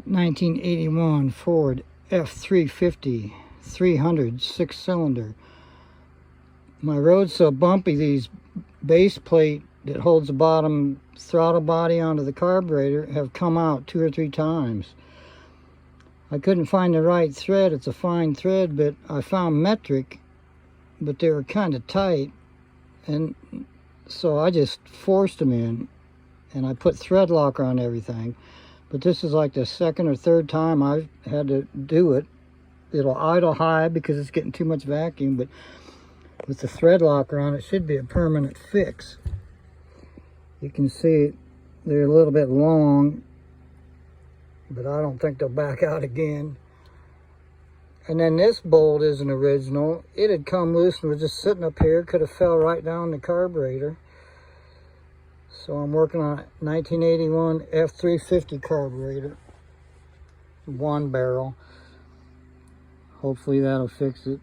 1981 Ford F350 300 6-cylinder. My road's so bumpy, these base plate that holds the bottom throttle body onto the carburetor have come out 2 or 3 times. I couldn't find the right thread. It's a fine thread, but I found metric, but they were kind of tight, and so I just forced them in, and I put thread locker on everything. But this is like the 2nd or 3rd time I've had to do it. It'll idle high because it's getting too much vacuum, but with the thread locker on, it should be a permanent fix. You can see they're a little bit long, but I don't think they'll back out again. And then this bolt isn't original. It had come loose and was just sitting up here. Could have fell right down the carburetor. So I'm working on a 1981 F350 carburetor. 1 barrel. Hopefully that'll fix it.